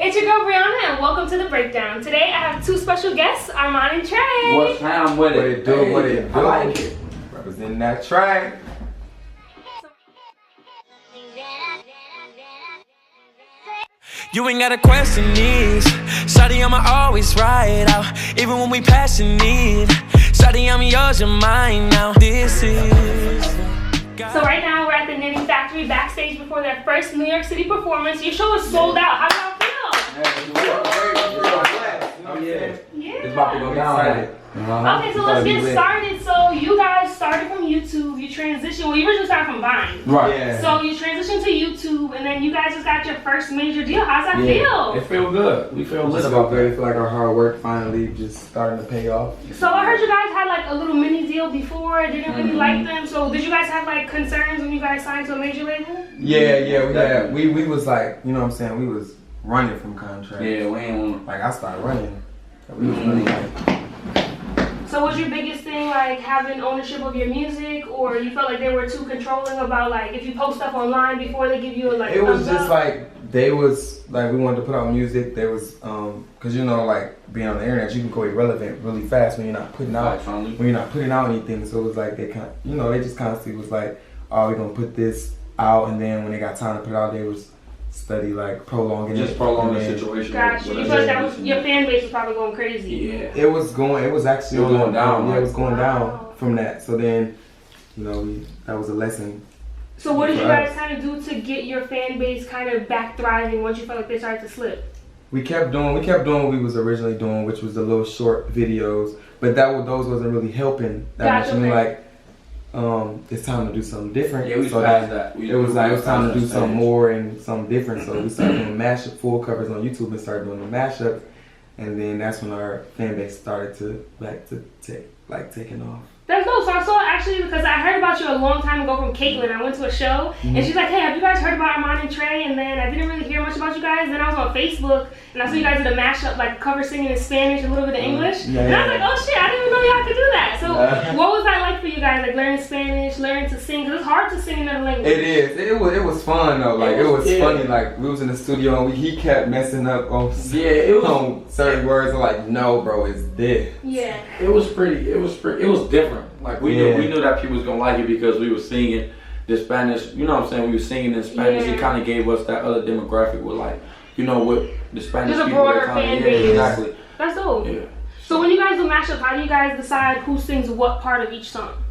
It's your girl Bryana and welcome to The Breakdown. Today I have two special guests, Armand and Trey. What's time with it? What it do? I like it. Representing that track. You ain't gotta question these. Shawty, I'ma always ride out, even when we passionate. Shawty, I'm yours, you're mine now. This is. So right now we're at the Knitting Factory backstage before their first New York City performance. Your show is sold out. How do y'all feel? Oh yeah. Yeah. It's about to go down. Okay, so let's get started. So you guys started from YouTube, you transitioned, well you originally started from Vine. Right. Yeah. So you transitioned to YouTube and then you guys just got your first major deal. How's that feel? It feels good. We feel lit Just about feel good. I that. feel like our hard work finally just starting to pay off. So I heard you guys had like a little mini deal before, didn't really like them. So did you guys have like concerns when you guys signed to a major label? Yeah. We was like, you know what I'm saying, we was running from contracts. Yeah, we ain't Like I started running. We was really like, So was your biggest thing like having ownership of your music, or you felt like they were too controlling about like if you post stuff online before they give you a like it was thumbs just up? like they was like we wanted to put out music. There was cause you know like being on the internet you can go irrelevant really fast when you're not putting out anything. So it was like they they just constantly was like, oh, we're gonna put this out, and then when they got time to put it out, they was study like prolonging just it. prolong the situation. Gotcha. You felt like that was your fan base was probably going crazy. Yeah. It was going down. Yeah, it was going Wow. down from that. So then, that was a lesson. So what did you for guys us. kind of do to get your fan base kind of back thriving once you felt like they started to slip? We kept doing what we was originally doing, which was the little short videos. But those wasn't really helping that much. I mean, like, it's time to do something different. Yeah, we so passed that. It was time to do something more and something different. So we started doing mashup full covers on YouTube and started doing the mashup, and then that's when our fan base started to taking off. That's dope. So I saw actually because I heard about you a long time ago from Caitlin. I went to a show and she's like, hey, have you guys heard about Armand and Trey? And then I didn't really hear much about you guys. Then I was on Facebook and I saw you guys did a mashup, like cover singing in Spanish, a little bit of English. And I was like, oh shit, I didn't even know y'all could do that. So what was that like for you guys? Like learning Spanish, learning to sing? Because it's hard to sing in another language. It is. It was fun though. Like it was funny. Like we was in the studio and he kept messing up on certain words. I'm like, no, bro, it's this. Yeah. It was different. Like we knew that people was gonna like it because we were singing the Spanish. You know what I'm saying? We were singing in Spanish. Yeah. It kind of gave us that other demographic with like, with the Spanish Just a people. broader fan base. Exactly. That's dope. Yeah. So when you guys do mashup, how do you guys decide who sings what part of each song?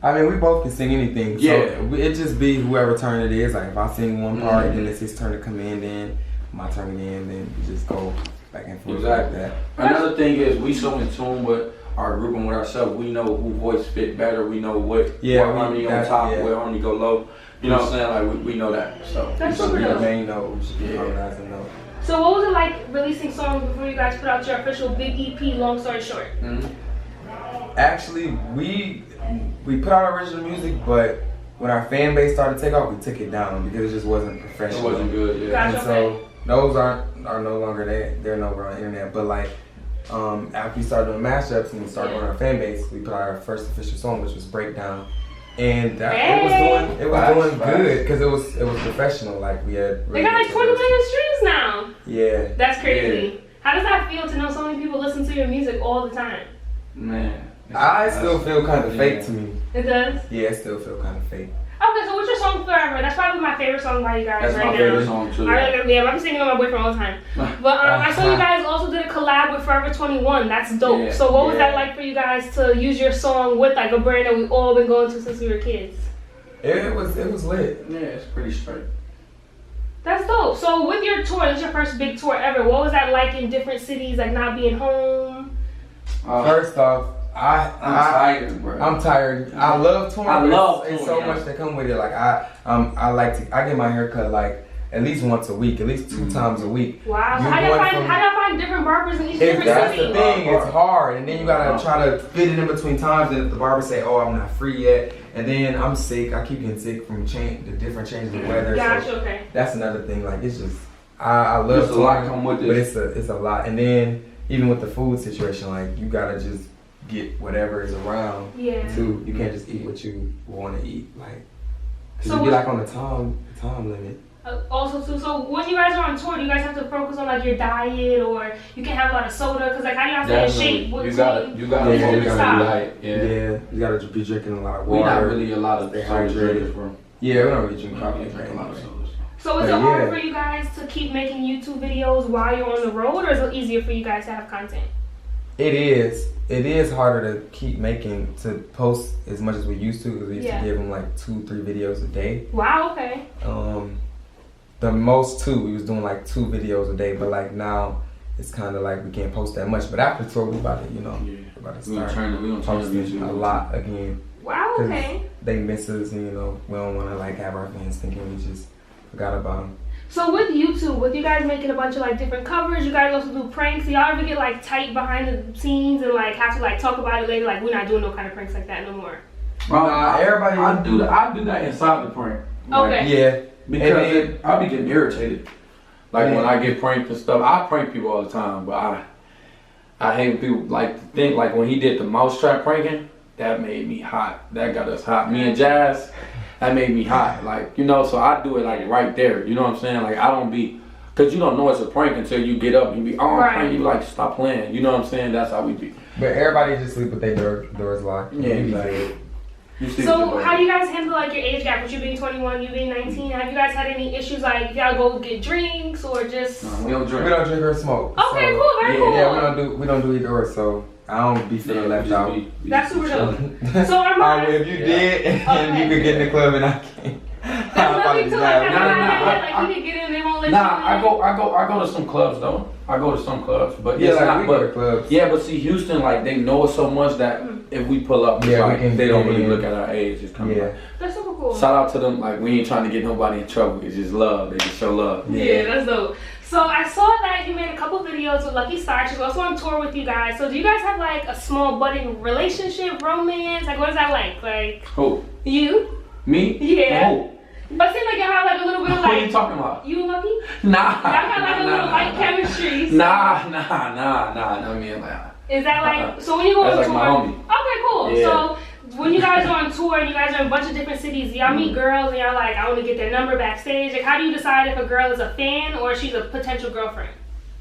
I mean, we both can sing anything. So it just be whoever turn it is. Like if I sing one part, then it's his turn to come in. Then my turn again. Then we just go back and forth like that. Another thing is we so in tune with our group and with ourselves. We know who voice fit better. We know what harmony on top, what harmony go low. You know what I'm saying? Like we know that. So That's we super should be the dope. main note. We should be harmonizing note. So what was it like releasing songs before you guys put out your official big EP, long story short? Actually, we put out original music, but when our fan base started to take off, we took it down because it just wasn't professional. It wasn't good. Yeah. Gotcha. And so those are no longer there. They're no longer on the internet. But like after we started doing mashups and we started on our fan base, we put out our first official song, which was Breakdown, and it was doing good because it was professional. Like we had. They got like 20 million streams now. Yeah. That's crazy. How does that feel to know so many people listen to your music all the time? Man. I still feel kind of fake to me. It does? Yeah, it still feel kind of fake. Okay, so what's your song Forever? That's probably my favorite song by you guys That's right my now. favorite song too. I'm singing with my boyfriend all the time. But I saw you guys also did a collab with Forever 21. That's dope. Yeah, So what was that like for you guys to use your song with like a brand that we've all been going to since we were kids? It was lit. Yeah, it's pretty straight. That's dope. So with your tour, this is your first big tour ever. What was that like in different cities, like not being home? First off, I'm tired, bro. I'm tired. I love touring. I love it's touring, so much that come with it. Like I get my hair cut like at least once a week, at least 2 times a week. Wow. So You how y'all going find different barbers in each different That's city? the thing. It's hard, and then you gotta try to fit it in between times. And if the barber say, "Oh, I'm not free yet," and then I'm sick, I keep getting sick from the different changes of weather. Gotcha. So Okay. that's another thing. Like it's just I love There's a lot touring, come with but this. it's a lot. And then even with the food situation, like you gotta just get whatever is around. Yeah. Too. You can't just eat what you want to eat, like. Cause So you be like on the time limit. Also too, so when you guys are on tour, do you guys have to focus on like your diet, or you can have a lot of soda? Because like how do you have to stay in shape? You gotta diet. Yeah, you gotta be drinking a lot of water. We're not really a lot of hydrated, bro. Yeah, we don't really drink coffee. Drink a lot of sodas. So is it hard for you guys to keep making YouTube videos while you're on the road, or is it easier for you guys to have content? It is. It is harder to keep making, to post as much as we used to, because we used to give them like 2-3 videos a day. Wow, okay. The most 2, we was doing like 2 videos a day, but like now it's kind of like we can't post that much. But after tour, we about to, we're about to start posting a lot again. Wow, okay. They miss us, and we don't want to like have our fans thinking we just forgot about them. So with YouTube, with you guys making a bunch of like different covers, you guys also do pranks. Do y'all ever get like tight behind the scenes and like have to like talk about it later? Like we're not doing no kind of pranks like that no more. Everybody. I do that inside the prank. Okay. Yeah. Because I be getting irritated. Like when I get pranked and stuff, I prank people all the time, but I hate when people like to think like when he did the mousetrap pranking, that made me hot. That got us hot. Me and Jazz, that made me hot. Like, so I do it like right there. You know what I'm saying? Like I don't be, cause you don't know it's a prank until you get up and you be, I'm prank. You like stop playing. You know what I'm saying? That's how we be. But everybody just sleep with their doors locked. Yeah. So how do you guys handle like your age gap? With you being 21, you being 19, have you guys had any issues like y'all go get drinks or just? No, we don't drink. We don't drink or smoke. Okay, cool, very cool. Yeah, we don't do either or. So I don't be feeling left out. That's super dope. So I'm if you did, and you could get in the club and I can't. There's nothing to like you can get in, they won't let you in. I go to some clubs though. I go to some clubs, but we go to clubs. Yeah, but see, Houston, like they know us so much that if we pull up, it's like they don't really look at our age. It's kind of like, that's super cool. Shout out to them. Like we ain't trying to get nobody in trouble. It's just love. They just show love. Yeah, that's dope. So I saw that you made a couple videos with Lucky Star. She's also on tour with you guys. So do you guys have like a small budding relationship, romance? Like what is that like? Like who? You? Me? Yeah. Who? But it seems like y'all have like a little bit of like. What are you talking about? You and Lucky? Nah. Y'all got like a little like chemistry. So. Nah. I mean, like. Is that like so when you go on like tour? My homie. Okay, cool. Yeah. So when you guys are on tour and you guys are in a bunch of different cities, y'all meet girls and y'all like, I want to get their number backstage. Like, how do you decide if a girl is a fan or she's a potential girlfriend?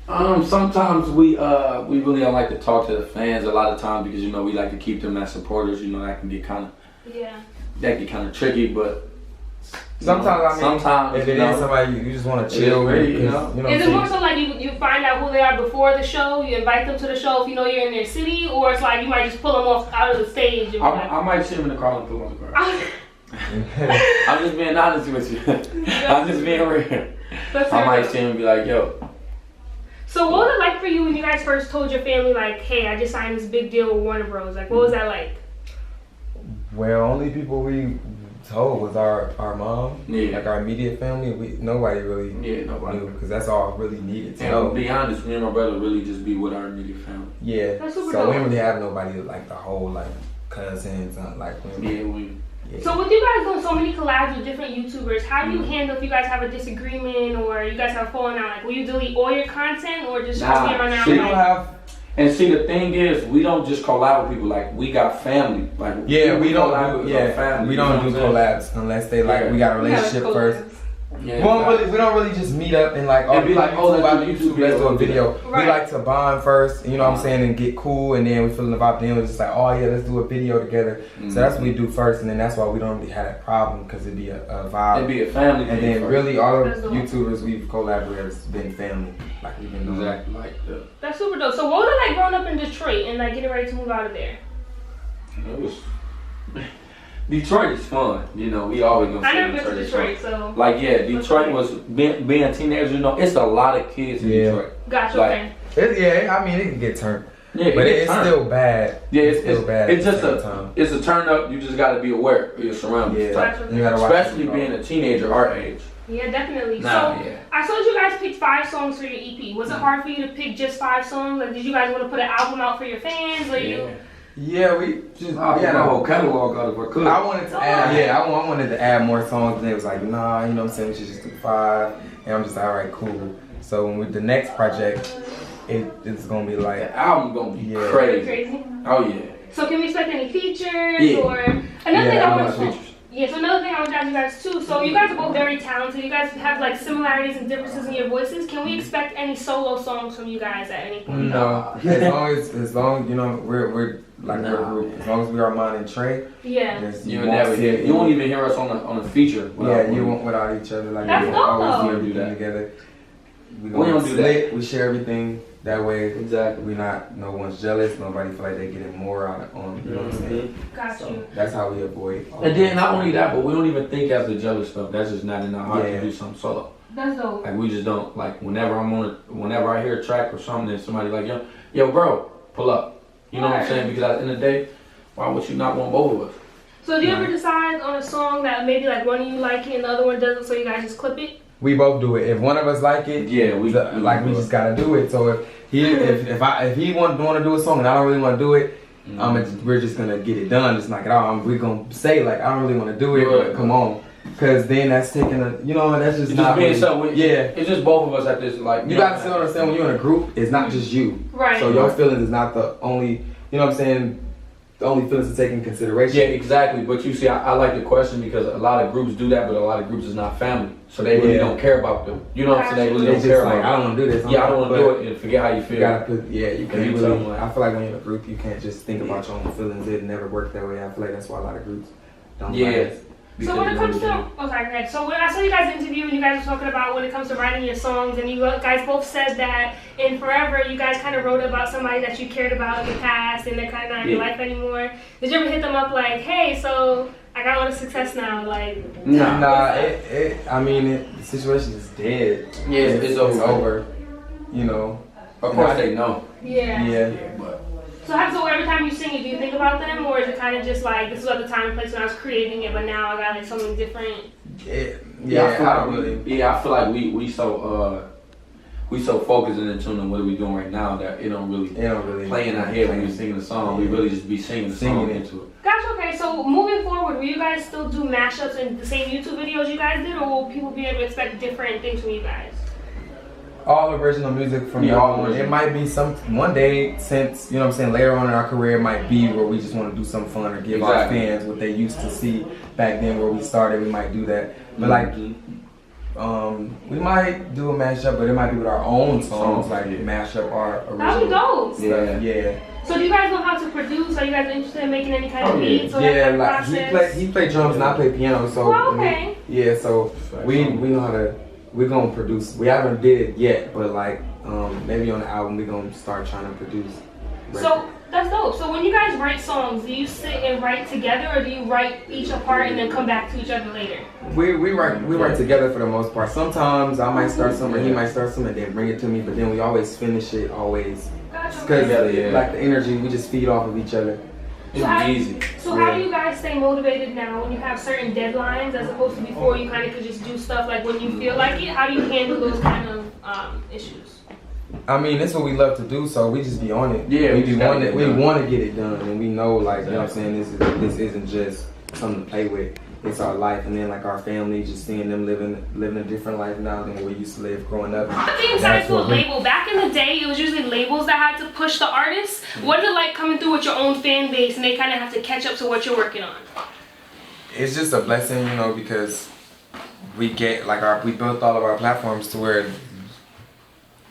Sometimes we really don't like to talk to the fans a lot of times because we like to keep them as supporters. That can get kind of tricky, but. Sometimes if it is somebody you just want to chill with, is it more so like you find out who they are before the show, you invite them to the show if you know you're in their city, or it's like you might just pull them off out of the stage? And I might sit them in the car and put them on the ground. I'm just being honest with you. I'm just being real. I might sit them and be like, yo. So what was it like for you when you guys first told your family like, hey, I just signed this big deal with Warner Bros? Like, what was that like? Well, only people we told was our mom, like our immediate family. Nobody really knew because that's all really needed to know. To be honest, me and my brother really just be with our immediate family. Yeah, that's super so dope. we didn't really have nobody like the whole like cousins like. So with you guys doing so many collabs with different YouTubers, how do you handle if you guys have a disagreement or you guys have fallen out? Like, will you delete all your content or just trust me around now? And see, the thing is, we don't just collab with people. Like, we got family. Like, we don't do family. We don't do collabs unless they like we got a relationship first. Yeah, we don't really just meet up and like be like, YouTube, let's do a video. Right. We like to bond first, what I'm saying, and get cool, and then we feeling about them. It's just like, oh yeah, let's do a video together. So that's what we do first, and then that's why we don't really have that problem because it'd be a vibe. It'd be a family. And then really all the YouTubers we've collabed with has been family. Like we've been doing. Exactly like that. That's super dope. So what was it like growing up in Detroit and like getting ready to move out of there? It was. Detroit is fun, we always gonna say I never been to Detroit, so like Detroit was being a teenager, it's a lot of kids in Detroit. Gotcha, like, okay. I mean it can get turned. Yeah, but it's still bad. Yeah, it's still bad. It's just it's a turn up. You just gotta be aware of your surroundings. Yeah, you gotta watch especially being a teenager our age. Yeah, definitely. I saw you guys picked 5 songs for your EP. Was it hard for you to pick just 5 songs? Like, did you guys want to put an album out for your fans, or you? Yeah, we had a whole catalog out of our cook. I wanted to add, I wanted to add more songs, and they was like, nah, you know what I'm saying, we should just do 5. And I'm just like, all right, cool. So when with the next project, it's gonna be like the album gonna be crazy. Crazy. Oh yeah. So can we expect any features or another thing I want to Yeah, so another thing I want to ask you guys too. So you guys are both very talented. You guys have like similarities and differences in your voices. Can we expect any solo songs from you guys at any point? No, as long you know we're like we're a group. As long as we are Mon and Trey. Yeah. You never hear. You won't even hear us on a feature. Yeah, you won't without each other. Like that's we dope, always though. do everything together. We don't do that. We share everything that way. Exactly. We not no one's jealous. Nobody feel like they getting more out of you know what I'm saying? Got So you. that's how we avoid. And then not only that, but we don't even think as the jealous stuff. That's just not in our heart Yeah. to do something solo. That's dope. Like we just don't like whenever whenever I hear a track or something and somebody like yo bro, pull up. You know what I'm saying? Because at the end of the day, why would you not want both of us? So do you ever decide on a song that maybe like one of you like it and the other one doesn't, so you guys just clip it? We both do it. If one of us like it, Yeah, we just gotta do it. So if he want to do a song and I don't really want to do it, we're just gonna get it done, just knock it out. We're gonna say like I don't really want to do it, but come on, because then that's taking that's just not being really, yeah. It's just both of us at this like. You gotta still understand when you're in a group, it's not just you. Right. So your feelings is not the only. You know what I'm saying? The only feelings to take in consideration. Yeah, exactly. But you see, I like the question because a lot of groups do that, but a lot of groups is not family, so they really don't care about them. You know what I'm saying? They really don't It's care just like about. I don't want to do this. Yeah, I don't want to do it and forget how you feel. You gotta put, you can't you really. tell them, like- I feel like when you're in a group, you can't just think about your own feelings. It never worked that way. I feel like that's why a lot of groups don't. Yeah. Like us. So when it comes to, So when I saw you guys interview and you guys were talking about when it comes to writing your songs, and you guys both said that in Forever you guys kind of wrote about somebody that you cared about in the past and they're kind of not in your life anymore. Did you ever hit them up like, hey, so I got a lot of success now, like? Nah. I mean, the situation is dead. Yeah, it's over. You know. Of course they know. Yeah. Yeah. But So every time you sing it, do you think about them, or is it kind of just like this was at the time and place when I was creating it, but now I got like something different? I feel like we so focused and in tune on what are we doing right now that it don't really play in our head when we're singing the song. We really just be singing the song into it. Gotcha. Okay, so moving forward, will you guys still do mashups in the same YouTube videos you guys did, or will people be able to expect different things from you guys? All original music from y'all. It might be one day, since, you know what I'm saying, later on in our career, it might be where we just want to do something fun or give our fans what they used to see back then where we started. We might do that. But like, we might do a mashup, but it might be with our own songs, like mash up our original That'd be dope. stuff. Yeah. So do you guys know how to produce? Are you guys interested in making any kind of beats or that like process? he play drums and I play piano, so okay. So we know how to. We're gonna produce. We haven't did it yet, but like maybe on the album we're gonna start trying to produce. So that's dope. So when you guys write songs, do you sit and write together, or do you write each apart and then come back to each other later? We write together for the most part. Sometimes I might start some, or he might start some, and then bring it to me. But then we always finish it because like the energy, we just feed off of each other. It's easy. So how do you guys stay motivated now when you have certain deadlines as opposed to before you kind of could just do stuff like when you feel like it? How do you handle those kind of issues? I mean, that's what we love to do, so we just be on it. Yeah, we want to get it done, and we know, like, you know what I'm saying, this isn't just something to play with. It's our life, and then like our family, just seeing them living a different life now than we used to live growing up. Being signed to a label, back in the day, it was usually labels that had to push the artists. What is it like coming through with your own fan base and they kind of have to catch up to what you're working on? It's just a blessing, you know, because we get like we built all of our platforms to where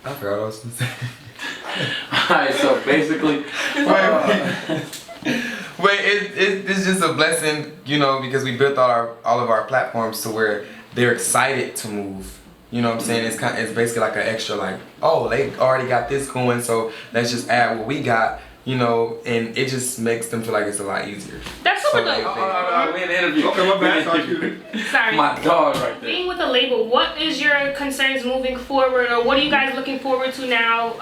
I forgot what I was going to say. Alright, so basically, But it's just a blessing, you know, because we built all of our platforms to where they're excited to move. You know what I'm saying? It's basically like an extra, like, oh, they already got this going, so let's just add what we got, you know, and it just makes them feel like it's a lot easier. That's super dope. we in the interview. Okay, my bad. Sorry. My dog right there. Being with the label, what is your concerns moving forward, or what are you guys looking forward to now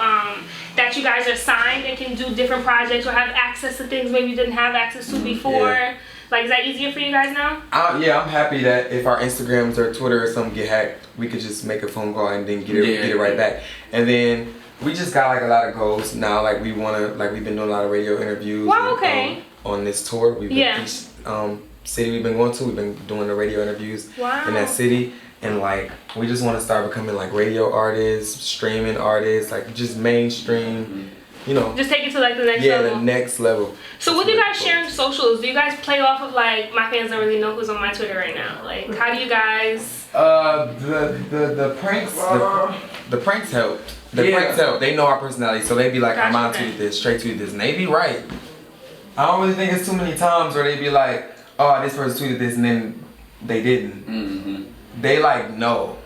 that you guys are signed and can do different projects or have access to things maybe you didn't have access to before? Yeah. Like, is that easier for you guys now? Yeah, I'm happy that if our Instagrams or Twitter or something get hacked, we could just make a phone call and then get it right back. And then we just got like a lot of goals now. Like we've been doing a lot of radio interviews. Wow, okay. On this tour, each city we've been going to, we've been doing the radio interviews in that city. And like we just want to start becoming like radio artists, streaming artists, like just mainstream. you know. Just take it to like the next level. Yeah, the next level. So with you guys sharing socials, do you guys play off of like, my fans don't really know who's on my Twitter right now? Like, how do you guys? The pranks, the pranks help. The pranks help. They know our personality, so they be like, Gotcha. Armand tweeted this, Trey tweeted this, and they be right. I don't really think it's too many times where they be like, oh, this person tweeted this, and then they didn't. Mm-hmm. They like know.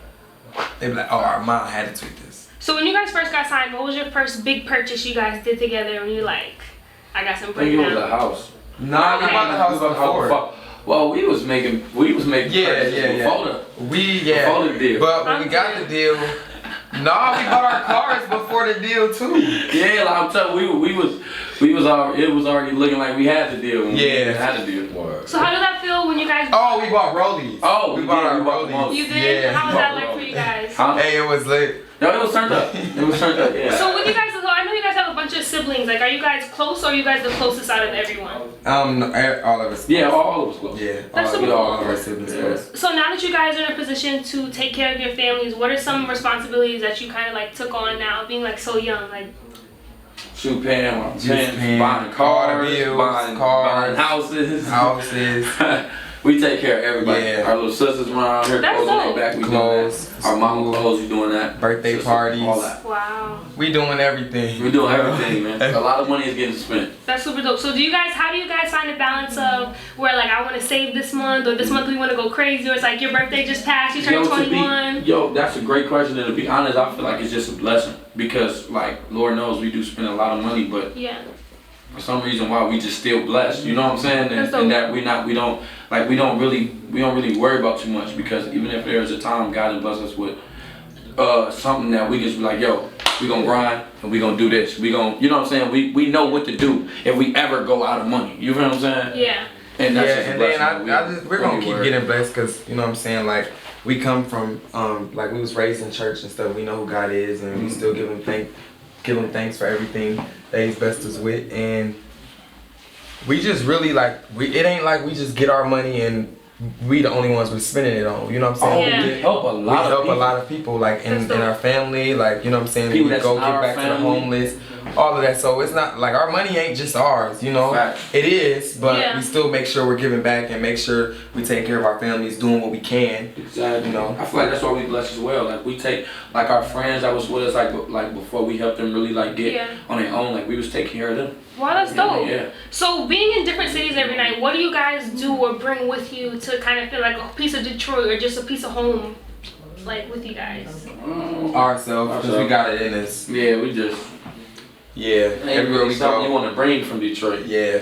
They be like, oh, Armand had to tweet this. So when you guys first got signed, what was your first big purchase you guys did together? When you like, I got some I think it was breakdown. a house. Nah, we bought the house before. Well, we was making purchases before the deal. But when we got the deal, we bought our cars before the deal too. Yeah, like I'm telling you, it was already looking like we had the deal. When we had the deal. So how did that feel when you guys? Oh, we bought rollies. Oh, we bought our bought rollies. You did? Yeah. How was that like for you guys? Huh? Hey, it was lit. No, it was turned up. It was turned up. Yeah. So with you guys, so I know you guys have a bunch of siblings. Like, are you guys close, or are you guys the closest out of everyone? All of us. Yeah, all of us close. Yeah, That's super cool. all of our siblings close. So now that you guys are in a position to take care of your families, what are some responsibilities that you kind of like took on now, being like so young? Like, Shoe paying, buying cars, buying houses. We take care of everybody. Yeah. Our little sisters around here, That's clothes on dope. their back, we Clothes, doing that. Our mama clothes, we doing that. Birthday parties. All that. wow, We doing everything. We doing everything, man. A lot of money is getting spent. that's super dope. So how do you guys find the balance of where like I want to save this month, or this month we want to go crazy, or it's like your birthday just passed, you turned 21? That's a great question, and to be honest, I feel like it's just a blessing because, like, Lord knows we do spend a lot of money, but Yeah. for some reason why we just still blessed, you know what I'm saying? And that we don't really worry about too much, because even if there's a time God has blessed us with something that we just be like, yo, we gonna grind and we gonna do this. We gonna, you know what I'm saying? We know what to do if we ever go out of money. You feel what I'm saying? Yeah. And that's just a and blessing. then we're gonna keep getting blessed because, you know what I'm saying, like, we come from like, we was raised in church and stuff. We know who God is, and we still give him thanks for everything that he's blessed us with. And we just really like, it ain't like we just get our money and we the only ones we're spending it on. You know what I'm saying? Yeah. We help a lot of people like in our family, like, you know what I'm saying? People We that's go in give our back to the family. homeless, all of that. So it's not like our money ain't just ours, you know? Fact. It is, but Yeah. we still make sure we're giving back and make sure we take care of our families, doing what we can. Exactly. You know? I feel like that's why we blessed as well. Like, we take, like, our friends that was with us, like before we helped them really like get on their own, like we was taking care of them. Wow, that's dope. Yeah. So being in different cities every night, what do you guys do or bring with you to kind of feel like a piece of Detroit or just a piece of home, like with you guys? Ourselves, because we got it in us. Yeah, we just. Everywhere we something go. you want to bring from Detroit. Yeah.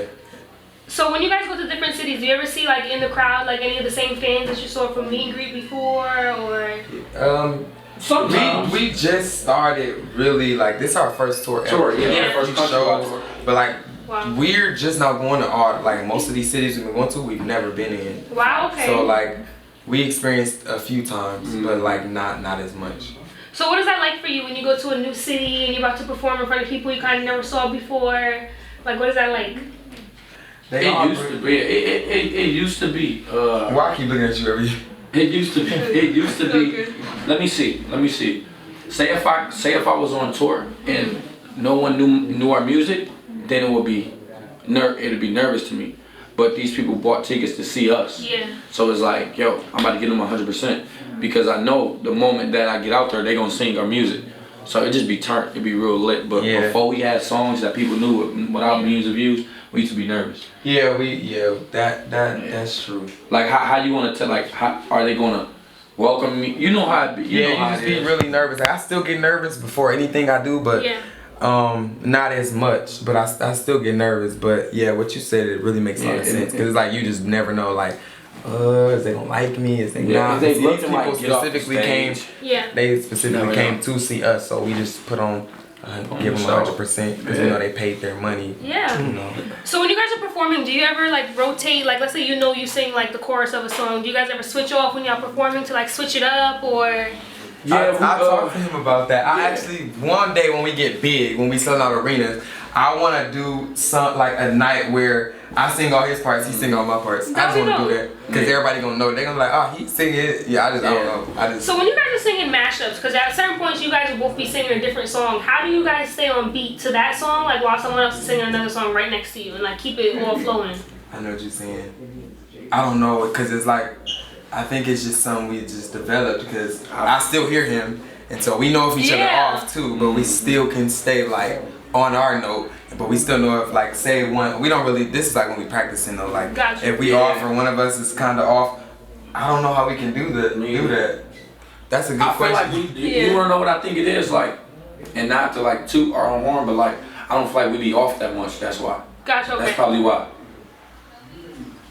So when you guys go to different cities, do you ever see like in the crowd like any of the same fans that you saw from Meet and Greet before, or? Sometimes. We just started really, like, this is our first tour ever. First country tour. But like, Wow. we're just not going to all, like, most of these cities we've been going to, we've never been in. Wow. Okay. So like, we experienced a few times, but like not as much. So what is that like for you when you go to a new city and you're about to perform in front of people you kind of never saw before? Like, what is that like? It used to be. Why I keep looking at you every? It used to be. Let me see. Say if I was on tour and no one knew our music, then it would be it'd be nervous to me. But these people bought tickets to see us. Yeah. So it's like, yo, I'm about to get them 100% because I know the moment that I get out there, they gonna sing our music. So it just be turned, it'd be real lit. But before we had songs that people knew without millions of views, we used to be nervous. That's true. Like how you wanna tell, like how are they gonna welcome me? You know how it be. You know how just it be is. really nervous. Like, I still get nervous before anything I do, but not as much. But I still get nervous. But yeah, what you said, it really makes a lot of sense because it's like you just never know, like, is they gonna like me? Is they not? They These looking people like get off the specifically came. stage. They specifically came to see us, so we just put on. Give them 100% because you know they paid their money. Yeah. You know. So when you guys are performing, do you ever like rotate? Like, let's say you sing like the chorus of a song. Do you guys ever switch off when y'all performing to like switch it up, or? I talked to him about that. I actually, one day when we get big, when we sell out arenas, I want to do like a night where I sing all his parts, he sing all my parts. I just want to do that because everybody gonna know. They gonna be like, oh, he sing it. Yeah, I don't know. So when you guys are singing mashups, because at certain points you guys will both be singing a different song. How do you guys stay on beat to that song, like while someone else is singing another song right next to you, and like keep it all flowing? I know what you're saying. I don't know, because it's like, I think it's just something we just developed because I still hear him, and so we know if each other off too, but we still can stay like on our note, but we still know if like say one, we don't really, this is like when we practicing though, like if we off or one of us is kind of off, I don't know how we can do that. That's a good question. I feel like you wanna know what I think it is, like, and not to like toot our own horn, but like, I don't feel like we be off that much, that's why. Gotcha, okay. That's probably why.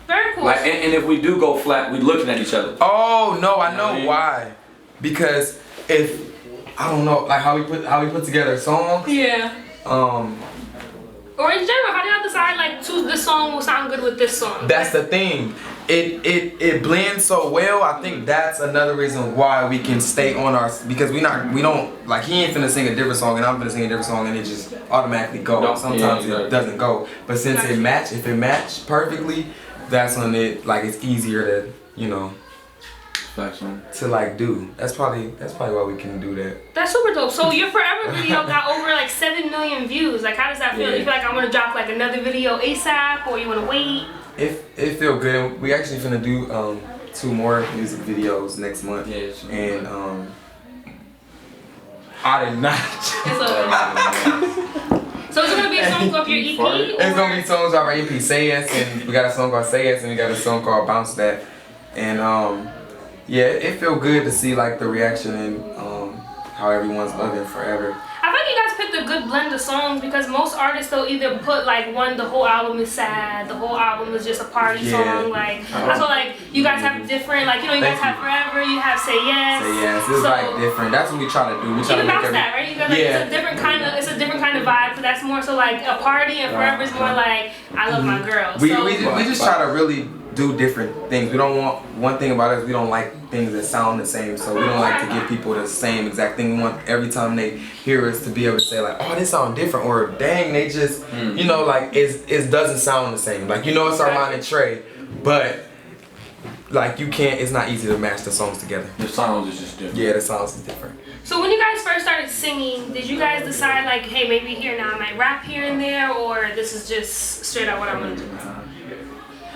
Very cool. Like, and if we do go flat, we looking at each other. Oh no, I know why. Because if I don't know, like how we put together songs. Yeah. Or in general, how do y'all decide like this song will sound good with this song? That's the thing. It blends so well. I think that's another reason why we can stay on our, because we don't like, he ain't finna sing a different song and I'm finna sing a different song and it just automatically goes. Sometimes it doesn't go. But since if it matched perfectly, that's when it's easier to, you know, to like do. That's probably why we can do that. That's super dope. So your Forever video got over like 7 million views. Like, how does that feel? Do you feel like I want to drop like another video ASAP, or you want to wait? It feel good. We actually finna do 2 more music videos next month. And I did not. So it's gonna be a song off your EP? It's gonna be songs off our EP. Say Yes, and we got a song called Say Yes, and we got a song called Bounce That. And yeah, it feel good to see like the reaction and how everyone's loving Forever. I think you guys picked a good blend of songs, because most artists they'll either put like the whole album is sad, the whole album is just a party song. Like I feel like you guys have different, like, you know, you guys have Forever, you have Say Yes. Say Yes, it's like different. That's what we try to do. We try to make that, right? You guys, like, it's a different kind of vibe. But that's more so like a party, and Forever is more like I love my girl. We just try to really do different things. We don't want, one thing about us, we don't like things that sound the same, so we don't like to give people the same exact thing. We want every time they hear us to be able to say like, oh, this sound different, or dang, they just, you know, like it doesn't sound the same. Like, you know, it's Armand and Trey, but like it's not easy to match the songs together. The sounds is just different. Yeah, the sounds is different. So when you guys first started singing, did you guys decide like, hey, maybe here now I might rap here and there, or this is just straight out what I'm gonna do?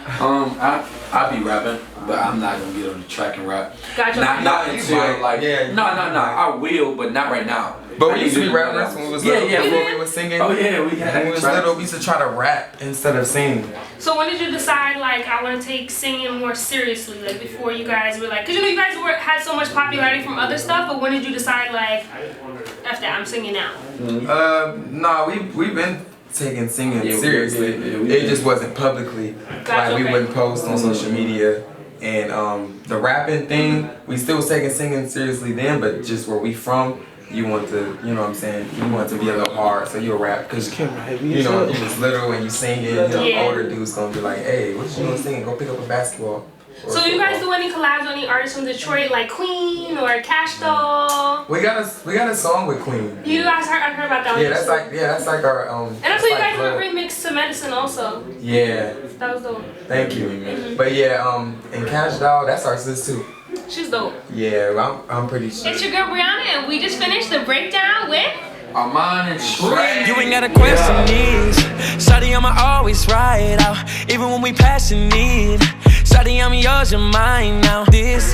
I be rapping, but I'm not gonna get on the track and rap. Gotcha. Not until like no. I will, but not right now. But we used to be rappers when we was little. When we was singing. Oh yeah, we had. When we was little, we used to try to rap instead of sing. So when did you decide like I want to take singing more seriously? Like before you guys were like, cause you know you guys had so much popularity from other stuff, but when did you decide like, after I'm singing now? Nah, we've been taking singing seriously. It just wasn't publicly. Like we wouldn't post on social media. And the rapping thing, we still was taking singing seriously then, but just where we from, you want to, you know what I'm saying, you want to be a little hard, so you'll rap, because, you know, you was little and you singing, you know, older dudes gonna be like, hey, what you doing singing? Go pick up a basketball. So you guys do any collabs with any artists from Detroit, like Queen or Cash Doll? We got a song with Queen. You guys I heard about that one. That's like our And that's what you guys did a remix to Medicine also. Yeah. That was dope. Thank you. But yeah, and Cash Doll, that's our sis too. She's dope. Yeah, I'm pretty sure. It's your girl Bryana, and we just finished the breakdown with Armand and Trey. You ain't gotta question these. Shawty, I'ma always ride out, even when we passionate. Shawty, I'm yours, you're mine now. This